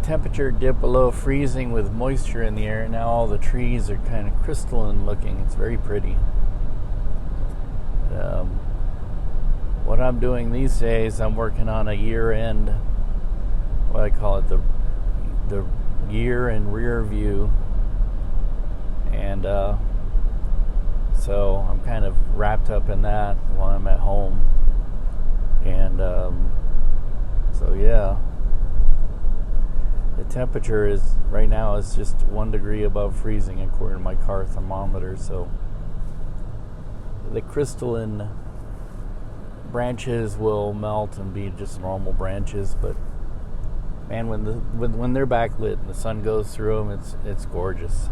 temperature dipped below freezing with moisture in the air. Now all the trees are kind of crystalline looking. It's very pretty. What I'm doing these days, I'm working on a year-end, what I call it, the year in rear view. And so I'm kind of wrapped up in that while I'm at home. And so yeah, the temperature is right now is just 1 degree above freezing according to my car thermometer. So the crystalline branches will melt and be just normal branches, but man, when they're backlit and the sun goes through them, it's gorgeous.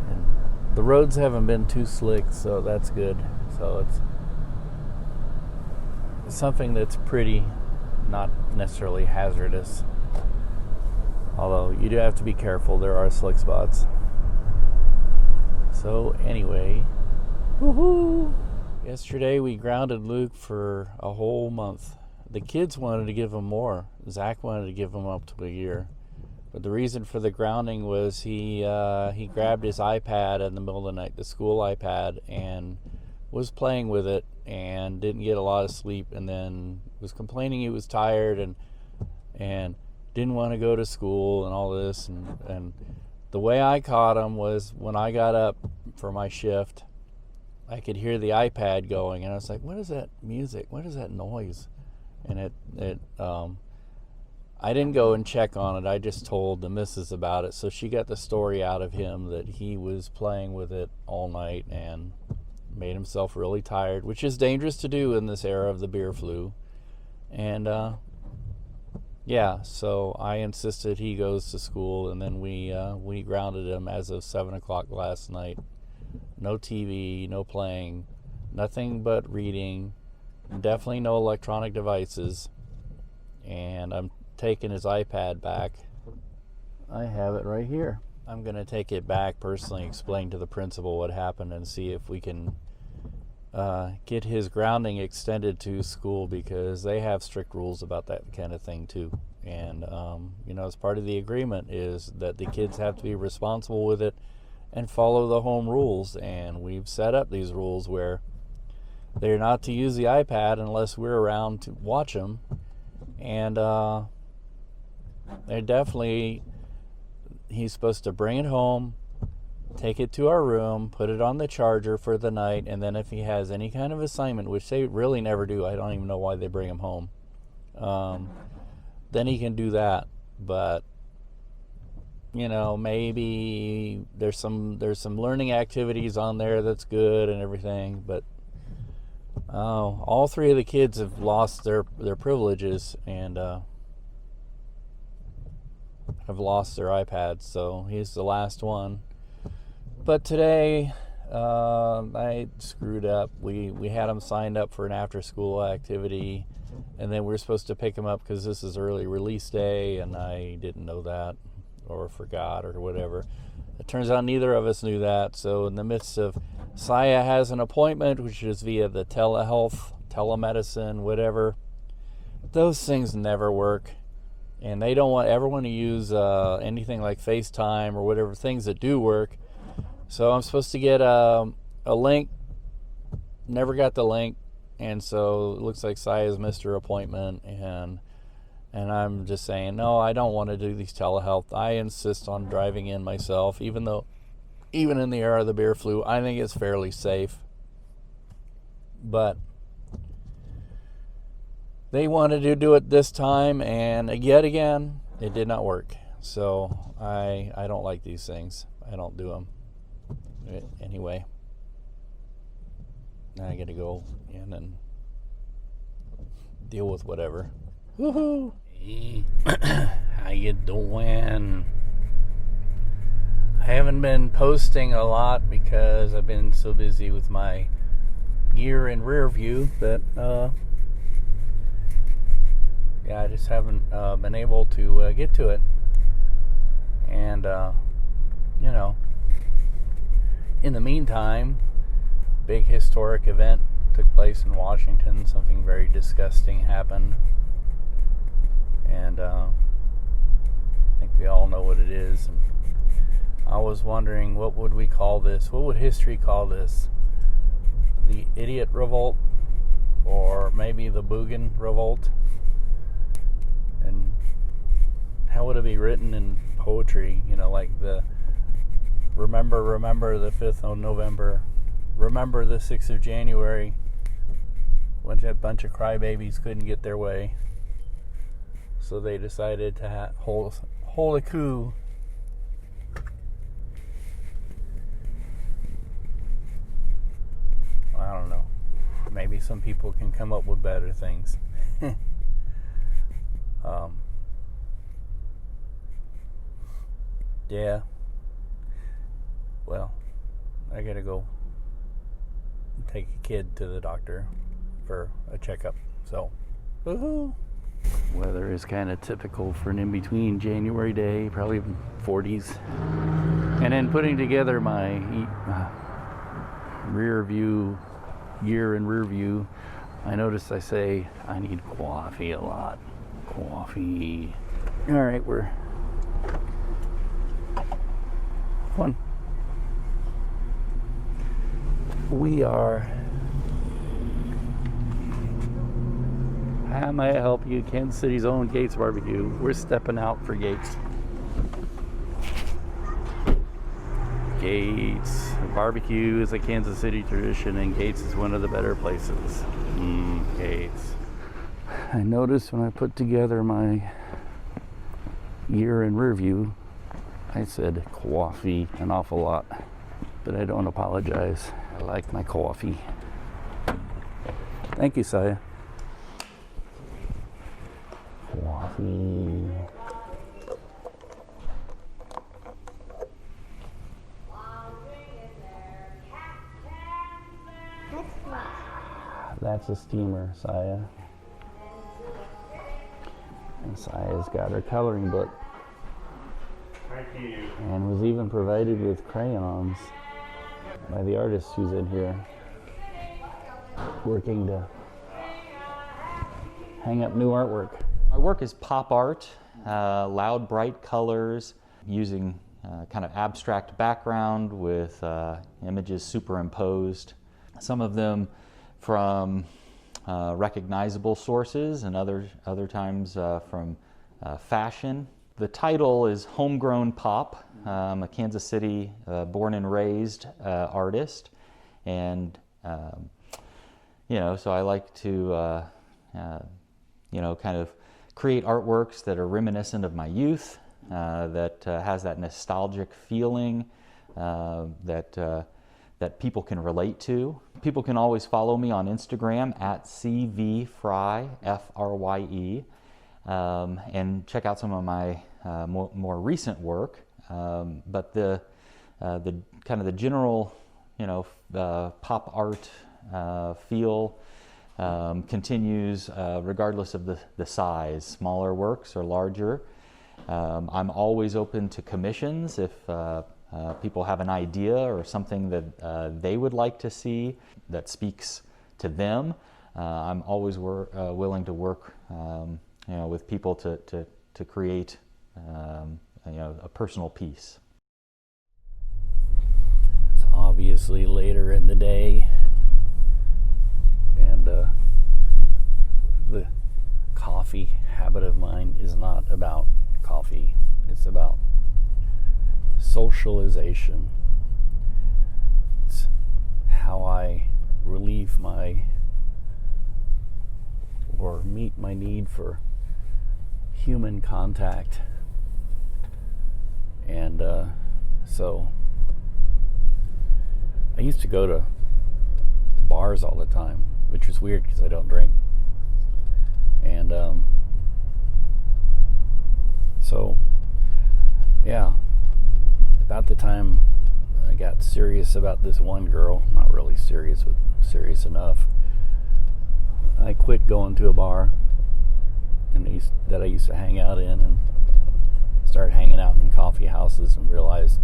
And the roads haven't been too slick, so that's good. So it's something that's pretty, not necessarily hazardous. Although you do have to be careful, there are slick spots. So anyway, woohoo! Yesterday we grounded Luke for a whole month. The kids wanted to give him more. Zach wanted to give him up to a year. But the reason for the grounding was he grabbed his iPad in the middle of the night, the school iPad, and was playing with it and didn't get a lot of sleep, and then was complaining he was tired and didn't want to go to school and all this. And the way I caught him was when I got up for my shift, I could hear the iPad going, and I was like, what is that music? What is that noise? And I didn't go and check on it. I just told the missus about it. So she got the story out of him that he was playing with it all night and made himself really tired, which is dangerous to do in this era of the beer flu. And yeah, so I insisted he goes to school, and then we grounded him as of 7 o'clock last night. No TV, no playing, nothing but reading, definitely no electronic devices. And I'm taking his iPad back. I have it right here. I'm going to take it back, personally explain to the principal what happened, and see if we can get his grounding extended to school, because they have strict rules about that kind of thing too. And as part of the agreement is that the kids have to be responsible with it and follow the home rules. And we've set up these rules where they're not to use the iPad unless we're around to watch them. And they're definitely, he's supposed to bring it home, take it to our room, put it on the charger for the night, and then if he has any kind of assignment, which they really never do, I don't even know why they bring him home, then he can do that. But maybe there's some learning activities on there that's good and everything, but all three of the kids have lost their privileges and have lost their iPads, so he's the last one. But today I screwed up. We had him signed up for an after-school activity, and then we were supposed to pick him up because this is early release day, and I didn't know that or forgot or whatever. It turns out neither of us knew that. So in the midst of Saya has an appointment, which is via the telehealth, telemedicine, whatever, those things never work. And they don't want everyone to use anything like FaceTime or whatever, things that do work. So I'm supposed to get a link. Never got the link. And so it looks like Saya's missed her appointment. And I'm just saying, no, I don't want to do these telehealth. I insist on driving in myself, even in the era of the beer flu, I think it's fairly safe. But they wanted to do it this time, and yet again, it did not work. So I don't like these things. I don't do them. Anyway, now I got to go in and deal with whatever. Woohoo! Hey, how you doing? I haven't been posting a lot because I've been so busy with my year in rear view that I just haven't been able to get to it. And in the meantime, big historic event took place in Washington. Something very disgusting happened. and I think we all know what it is. And I was wondering, what would we call this? What would history call this? The Idiot Revolt, or maybe the Boogan Revolt? And how would it be written in poetry? You know, like the remember the 5th of November, remember the 6th of January, when a bunch of crybabies couldn't get their way, so they decided to hold a coup. I don't know. Maybe some people can come up with better things. Yeah. Well, I gotta go take a kid to the doctor for a checkup. So, woohoo! Weather is kind of typical for an in-between January day, probably 40s. And then putting together my rear view, gear and rear view, I noticed I say I need coffee a lot. Coffee. All right, we're fun. We are. How may I help you? Kansas City's own Gates Barbecue. We're stepping out for Gates. Gates. Barbecue is a Kansas City tradition, and Gates is one of the better places. Gates. I noticed when I put together my gear and rear view, I said coffee an awful lot, but I don't apologize. I like my coffee. Thank you, Saya. Coffee. That's a steamer, Saya. And Saya's got her coloring book. Thank you. And was even provided with crayons by the artist who's in here working to hang up new artwork. My work is pop art, loud, bright colors, using kind of abstract background with images superimposed. Some of them from recognizable sources, and other times from fashion. The title is Homegrown Pop. I'm a Kansas City born and raised artist, and so I like to kind of create artworks that are reminiscent of my youth, that has that nostalgic feeling that people can relate to. People can always follow me on Instagram at CVFrye, F-R-Y-E, and check out some of my more recent work. But the kind of the general, pop art feel continues regardless of the size, smaller works or larger. I'm always open to commissions if people have an idea or something that they would like to see that speaks to them. I'm always willing to work with people to create a personal piece. It's obviously later in the day, and the coffee habit of mine is not about coffee. It's about socialization. It's how I relieve or meet my need for human contact. And so I used to go to bars all the time, which is weird because I don't drink. And so yeah, about the time I got serious about this one girl, not really serious, but serious enough, I quit going to a bar that I used to hang out in, and started hanging out in coffee houses, and realized,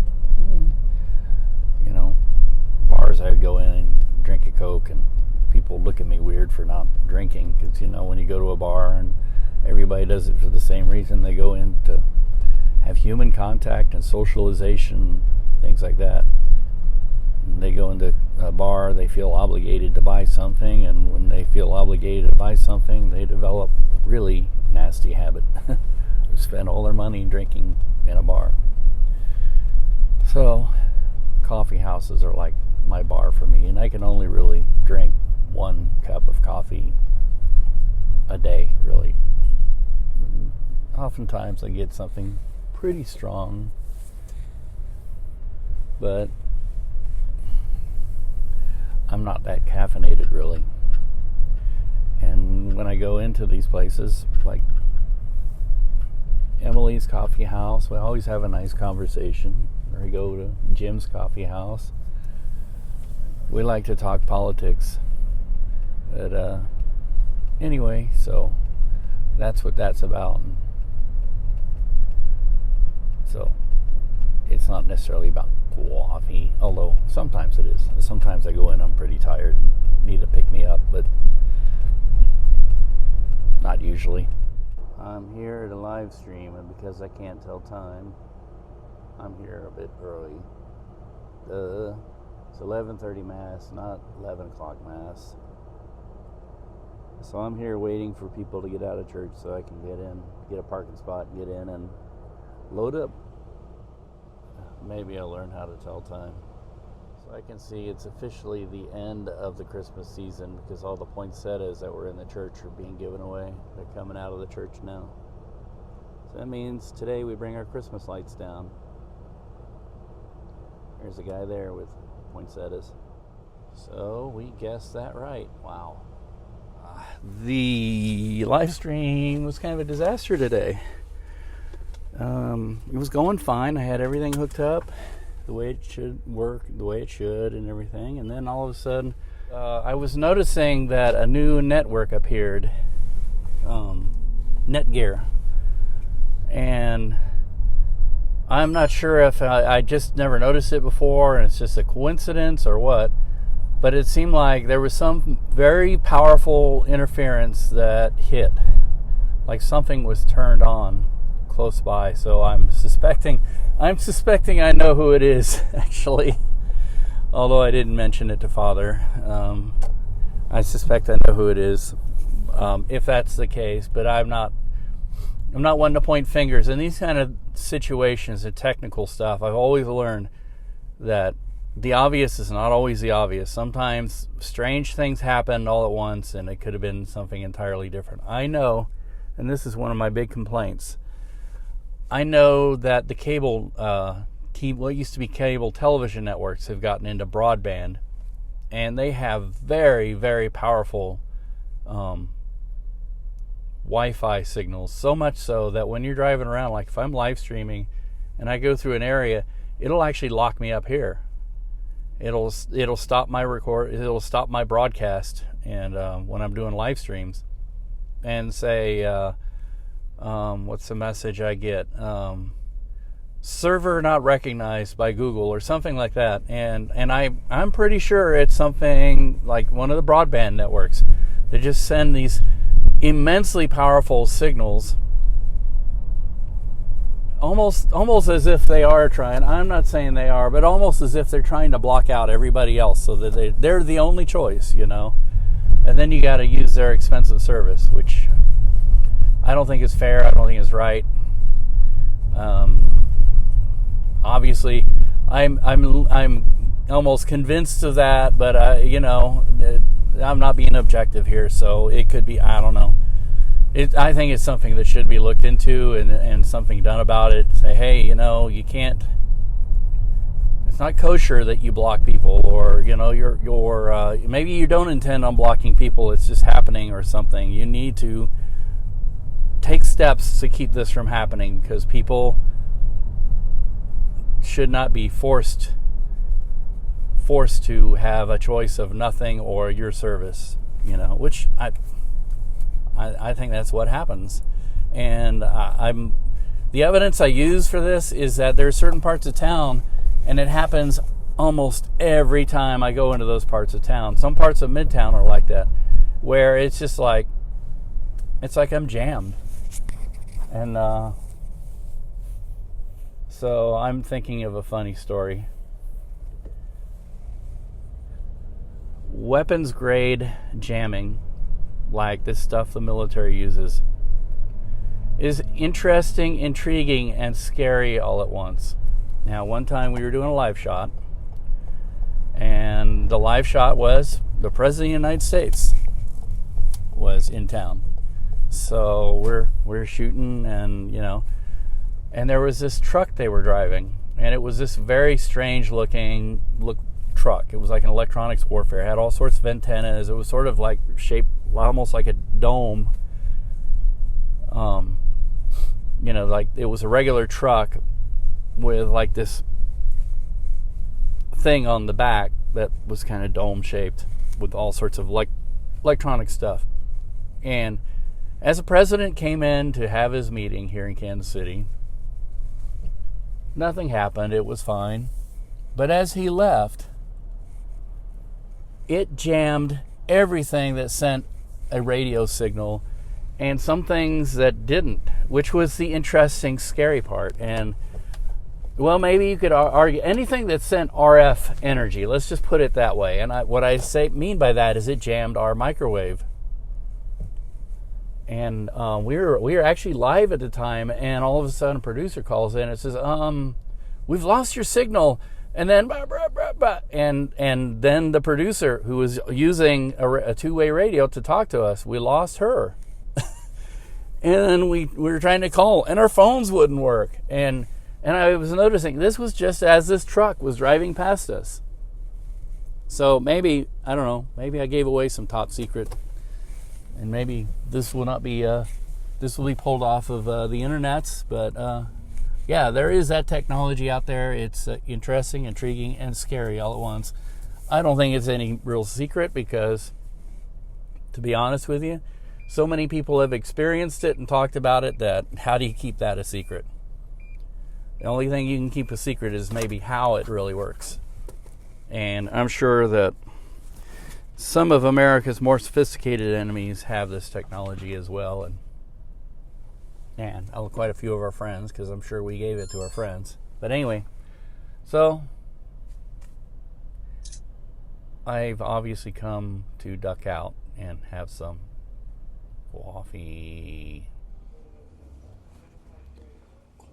bars I would go in and drink a Coke, and people look at me weird for not drinking, because when you go to a bar and everybody does it for the same reason. They go in to have human contact and socialization, things like that. They go into a bar, they feel obligated to buy something, and when they feel obligated to buy something, they develop a really nasty habit. Spend all their money drinking in a bar. So coffee houses are like my bar for me, and I can only really drink 1 cup of coffee a day, really. Oftentimes I get something pretty strong, but I'm not that caffeinated, really. And when I go into these places, like Emily's Coffee House, we always have a nice conversation. Or I go to Jim's Coffee House. We like to talk politics. But anyway, so that's what that's about. So it's not necessarily about coffee, although sometimes it is. Sometimes I go in, I'm pretty tired and need to pick me up, but not usually. I'm here to live stream, and because I can't tell time, I'm here a bit early. It's 11:30 Mass, not 11 o'clock Mass. So I'm here waiting for people to get out of church so I can get in, get a parking spot, get in and load up. Maybe I'll learn how to tell time. So I can see it's officially the end of the Christmas season because all the poinsettias that were in the church are being given away. They're coming out of the church now. So that means today we bring our Christmas lights down. There's a guy there with poinsettias. So we guessed that right. Wow. The live stream was kind of a disaster today. It was going fine. I had everything hooked up the way it should work, the way it should and everything. And then all of a sudden, I was noticing that a new network appeared, Netgear. And I'm not sure if I just never noticed it before and it's just a coincidence or what. But it seemed like there was some very powerful interference that hit. Like something was turned on close by. So I'm suspecting I know who it is, actually. Although I didn't mention it to Father. I suspect I know who it is, if that's the case. But I'm not one to point fingers. In these kind of situations and technical stuff, I've always learned that the obvious is not always the obvious. Sometimes strange things happen all at once, and it could have been something entirely different. I know, and this is one of my big complaints, I know that the cable, what used to be cable television networks have gotten into broadband, and they have very, very powerful Wi-Fi signals, so much so that when you're driving around, like if I'm live streaming and I go through an area, it'll actually lock me up here. It'll stop my it'll stop my broadcast, and when I'm doing live streams, and say, what's the message I get? Server not recognized by Google or something like that, and I'm pretty sure it's something like one of the broadband networks. They just send these immensely powerful signals, almost as if they are trying. I'm not saying they are, but almost as if they're trying to block out everybody else, so that they're the only choice, you know. And then you got to use their expensive service, which I don't think is fair. I don't think is right. Obviously, I'm almost convinced of that, but I'm not being objective here, so it could be, I don't know. I think it's something that should be looked into and something done about it. Say, hey, you can't. It's not kosher that you block people, or you're maybe you don't intend on blocking people. It's just happening or something. You need to take steps to keep this from happening, because people should not be forced to have a choice of nothing or your service, which I think that's what happens. And the evidence I use for this is that there are certain parts of town, and it happens almost every time I go into those parts of town. Some parts of Midtown are like that, where it's just like, it's like I'm jammed. And so I'm thinking of a funny story. Weapons grade jamming, like this stuff the military uses, is interesting, intriguing, and scary all at once. Now, one time we were doing a live shot, and the live shot was the President of the United States was in town. So we're shooting, and and there was this truck they were driving, and it was this very strange looking truck. It was like an electronics warfare. It had all sorts of antennas. It was sort of like shaped almost like a dome. Like it was a regular truck with like this thing on the back that was kind of dome shaped with all sorts of electronic stuff. And as the president came in to have his meeting here in Kansas City, nothing happened. It was fine. But as he left, it jammed everything that sent a radio signal and some things that didn't, which was the interesting, scary part. And, well, maybe you could argue anything that sent RF energy, let's just put it that way. And what I mean by that is it jammed our microwave. And we were actually live at the time, and all of a sudden a producer calls in and says, we've lost your signal. And then, bah, bah, bah, bah. And then the producer, who was using a two-way radio to talk to us, we lost her. And we were trying to call, and our phones wouldn't work. And I was noticing this was just as this truck was driving past us. So maybe, I don't know, maybe I gave away some top secret, and maybe this will not be this will be pulled off of the internets. But yeah, there is that technology out there. It's interesting, intriguing, and scary all at once. I don't think it's any real secret because, to be honest with you, so many people have experienced it and talked about it that how do you keep that a secret? The only thing you can keep a secret is maybe how it really works. And I'm sure that some of America's more sophisticated enemies have this technology as well. And quite a few of our friends, because I'm sure we gave it to our friends. But anyway, so I've obviously come to duck out and have some coffee.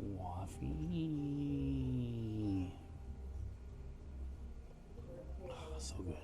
Oh, so good.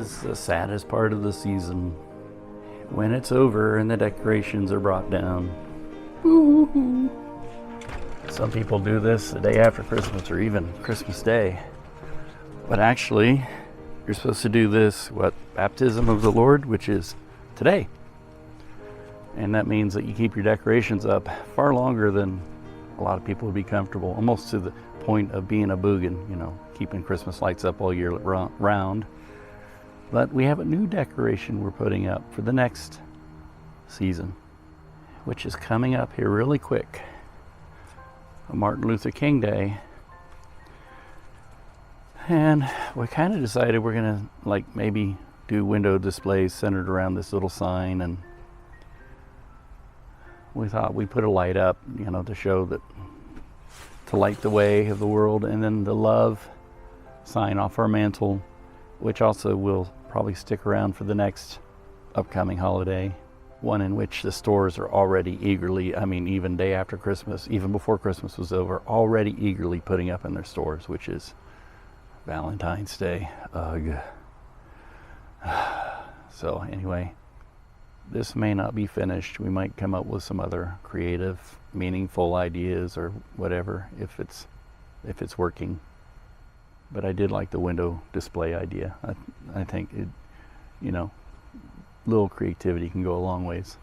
is the saddest part of the season. When it's over and the decorations are brought down. Woo-hoo-hoo. Some people do this the day after Christmas or even Christmas Day. But actually, you're supposed to do this, baptism of the Lord, which is today. And that means that you keep your decorations up far longer than a lot of people would be comfortable, almost to the point of being a boogan, keeping Christmas lights up all year round. But we have a new decoration we're putting up for the next season, which is coming up here really quick. Martin Luther King Day. And we kind of decided we're gonna maybe do window displays centered around this little sign, and we thought we'd put a light up, to show that, to light the way of the world, and then the love sign off our mantle, which also will probably stick around for the next upcoming holiday, one in which the stores are already eagerly, even day after Christmas, even before Christmas was over, already eagerly putting up in their stores, which is Valentine's Day. Ugh. So anyway, this may not be finished. We might come up with some other creative, meaningful ideas or whatever if it's working. But I did like the window display idea. I think little creativity can go a long ways.